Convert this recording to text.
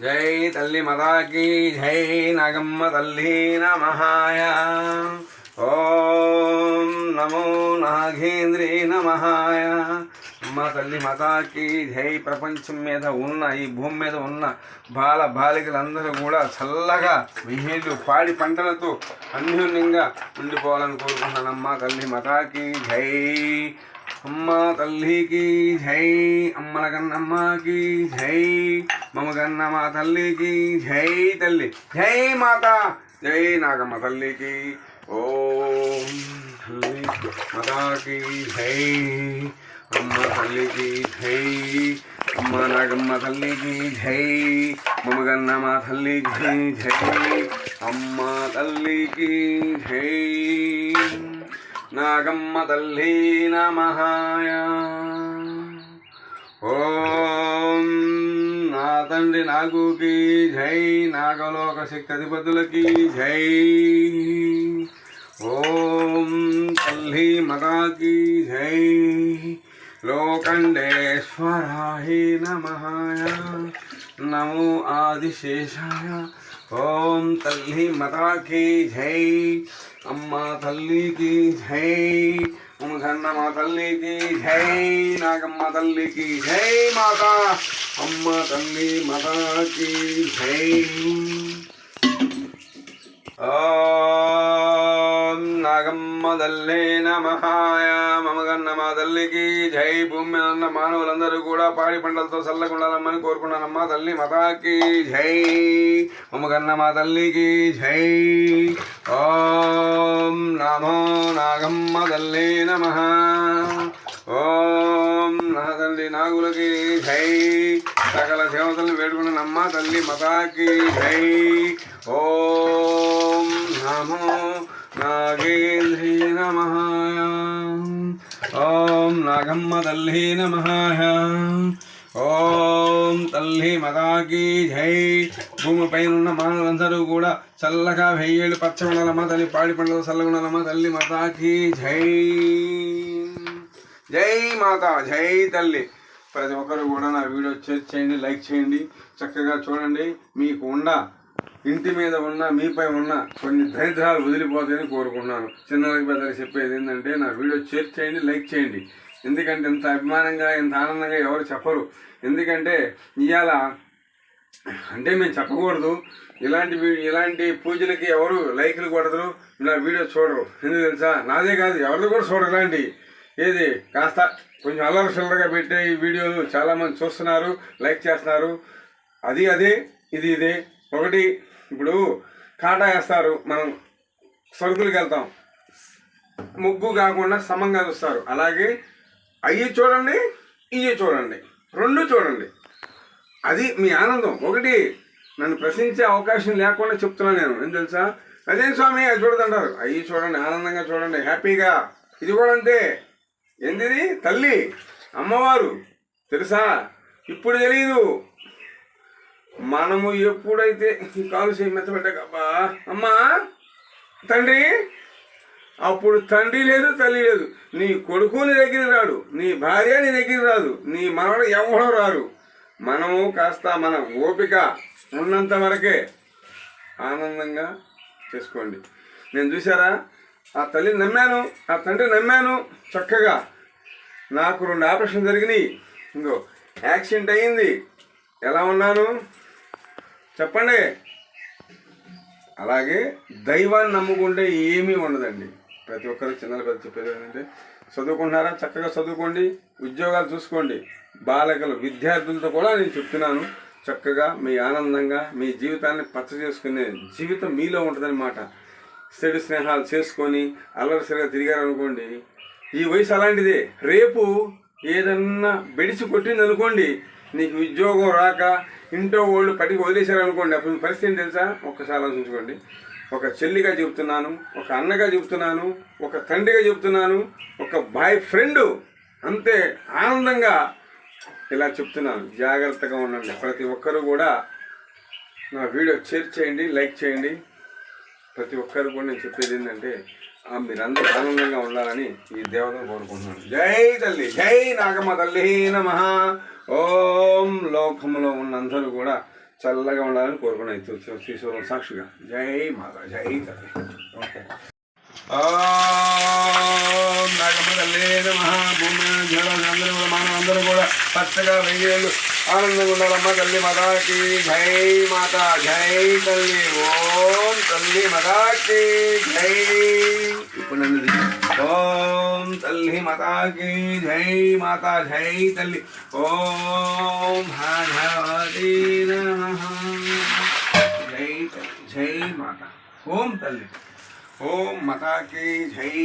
జై తల్లి మదాకి జై నాగమ్మ తల్లి నమహాయ. ఓం నమో నాగేంద్రీ నమహాయ. అమ్మ తల్లి మతాకి జై. ప్రపంచం మీద ఉన్న ఈ భూమి మీద ఉన్న బాలికలందరూ కూడా చల్లగా విహేళ్ళు పాడి పంటలతో అన్యోన్యంగా ఉండిపోవాలని కోరుకుంటున్నానమ్మ తల్లి మతాకి జై. అమ్మ తల్లికి జై. అమ్మల కన్నమ్మకి జై. మమ కన్నమ్మ తల్లికి జై. తల్లి జై మాత. జై నాగమ్మ తల్లికి. ఓం తల్లి మతాకి జై. అమ్మ తల్లికి జై. అమ్మ నాగమ్మ తల్లికి జై. మమ కన్నమ్మ తల్లికి జై. అమ్మ తల్లికి జై. నాగమ్మ తల్లి నమహాయ. ఓం నా తండ్రి నాగుకి జై. నాగలోక శక్తిపతులకి జై. ఓం తల్లి మతాకి జై. లోకండేశ్వరాయ నమహాయ. నమో ఆదిశేషాయ. ఓం తల్లి మతాకి జై. అమ్మ తల్లికి జై. మమ కన్నమ్మ తల్లికి జై. నాగమ్మ తల్లికి జై మాత. అమ్మ తల్లి మతాకి జై. ఓం నాగమ్మ తల్లి నమహాయ. మమ కన్నమ్మ తల్లికి జై. భూమి మీద ఉన్న మానవులందరూ కూడా పాడి పంటలతో చల్లకుండాలమ్మని కోరుకున్నానమ్మ తల్లి మతాకి జై. మమ కన్నమ్మ తల్లికి జై. ఓం నమో నాగమ్మ తల్లి నమః. ఓం నా తల్లి నాగులకి జై. సకల దేవతల్ని వేడుకున్నానమ్మ తల్లి మతాకి జై. ఓం నమో నాగేంద్రీ నమః. ఓం నాగమ్మ తల్లి నమః. ఓం తల్లి మతాకి జై. భూమిపైన ఉన్న మానవులందరూ కూడా చల్లగా వెయ్యేళ్ళు పచ్చగుండాలమ్మ తల్లి. పాడి పంటలు చల్లగుండాలమ్మ తల్లి మతాకి జై. జై మాత. జై తల్లి. ప్రతి ఒక్కరు కూడా నా వీడియో షేర్ చేయండి, లైక్ చేయండి, చక్కగా చూడండి. మీకు ఇంటి మీద ఉన్న మీపై ఉన్న కొన్ని దరిద్రాలు వదిలిపోతాయని కోరుకున్నాను. చిన్నలకి పెద్దలకి చెప్పేది ఏంటంటే నా వీడియో షేర్ చేయండి, లైక్ చేయండి. ఎందుకంటే ఇంత అభిమానంగా ఇంత ఆనందంగా ఎవరు చెప్పరు. ఎందుకంటే ఇవాళ అంటే మేము చెప్పకూడదు. ఇలాంటి పూజలకి ఎవరు లైక్లు కొడతారు, ఇలా వీడియో చూడరు. ఎందుకు తెలుసా? నాదే కాదు, ఎవరిది కూడా చూడరు. ఇలాంటి ఏది కాస్త కొంచెం అల్లరసల్లగా పెట్టే ఈ వీడియోలు చాలామంది చూస్తున్నారు, లైక్ చేస్తున్నారు. అదే ఇది ఇదే. ఒకటి ఇప్పుడు కాటా వేస్తారు, మనం సరుకులకి వెళ్తాం, ముగ్గు కాకుండా సమంగా చూస్తారు. అలాగే అయ్యి చూడండి, ఇవి చూడండి, రెండు చూడండి. అది మీ ఆనందం. ఒకటి నన్ను ప్రశ్నించే అవకాశం లేకుండా చెప్తున్నాను నేను. ఏం తెలుసా? అదేం స్వామి అది చూడదంటారు. అయ్యి చూడండి, ఆనందంగా చూడండి, హ్యాపీగా. ఇది కూడా అంతే. ఏంటిది? తల్లి అమ్మవారు తెలుసా? ఇప్పుడు తెలీదు. మనము ఎప్పుడైతే ఈ కాలు చేయి మెత్తబడ్డాకబ్బా అమ్మా తండ్రి, అప్పుడు తండ్రి లేదు, తల్లి లేదు. నీ కొడుకు నీ దగ్గర రాడు, నీ భార్య నీ దగ్గర రాదు, నీ మనవడు ఎవడో రారు. మనము కాస్త మన ఓపిక ఉన్నంత వరకే ఆనందంగా చేసుకోండి. నేను చూసారా, ఆ తల్లిని నమ్మాను, ఆ తండ్రి నమ్మాను. చక్కగా నాకు 2 ఆపరేషన్ జరిగినాయి. ఇంకో యాక్సిడెంట్ అయ్యింది. ఎలా ఉన్నాను చెప్పండి? అలాగే దైవాన్ని నమ్ముకుంటే ఏమీ ఉండదండి. ప్రతి ఒక్కరు చిన్నలు పెద్ద చెప్పేది ఏంటంటే చదువుకుంటున్నారా? చక్కగా చదువుకోండి, ఉద్యోగాలు చూసుకోండి. బాలికలు విద్యార్థులతో కూడా నేను చెప్తున్నాను, చక్కగా మీ ఆనందంగా మీ జీవితాన్ని పచ్చ చేసుకునే జీవితం మీలో ఉంటుందన్నమాట. చెడు స్నేహాలు చేసుకొని అల్లరిసరిగా తిరిగారనుకోండి, ఈ వయసు అలాంటిదే. రేపు ఏదన్నా బెడిసి కొట్టింది అనుకోండి, నీకు ఉద్యోగం రాక ఇంట్లో వాళ్ళు పట్టుకు వదిలేశారనుకోండి, అప్పుడు పరిస్థితి ఏం తెలుసా? ఒక్కసారి ఆలోచించుకోండి. ఒక చెల్లిగా చెబుతున్నాను, ఒక అన్నగా చెబుతున్నాను, ఒక తండ్రిగా చెబుతున్నాను, ఒక బాయ్ ఫ్రెండ్, అంతే ఆనందంగా ఇలా చెప్తున్నాను. జాగ్రత్తగా ఉండండి. ప్రతి ఒక్కరూ కూడా నా వీడియో షేర్ చేయండి, లైక్ చేయండి. ప్రతి ఒక్కరు కూడా నేను చెప్పేది ఏంటంటే మీరందరూ ఆనందంగా ఉండాలని ఈ దేవతను కోరుకుంటున్నాను. జై తల్లి. జై నాగమ్మ తల్లి నమః. ఓం లోకంలో ఉన్నందరూ కూడా చల్లగా ఉండాలని కోరుకున్నాయి శ్రీశూలం సాక్షిగా. జై మాత, జై తల్లి. ఓకే. నాగమ్మ తల్లి నమః. భూమి అందరూ కూడా మానవులందరూ కూడా పచ్చగా వెయ్యేళ్ళు ఆనందంగా ఉండాలమ్మ. తల్లి మాతాకి జై మాత, జై తల్లి. ఓం తల్లి మాతాకి జై. ఇప్పుడు నన్ను ఓం తల్లి మాతాకి జై మాత, జై తల్లి. ఓం భగవతి నమః. జై తల్లి, జై మాత. ఓం తల్లి, ఓం మాతాకి జై.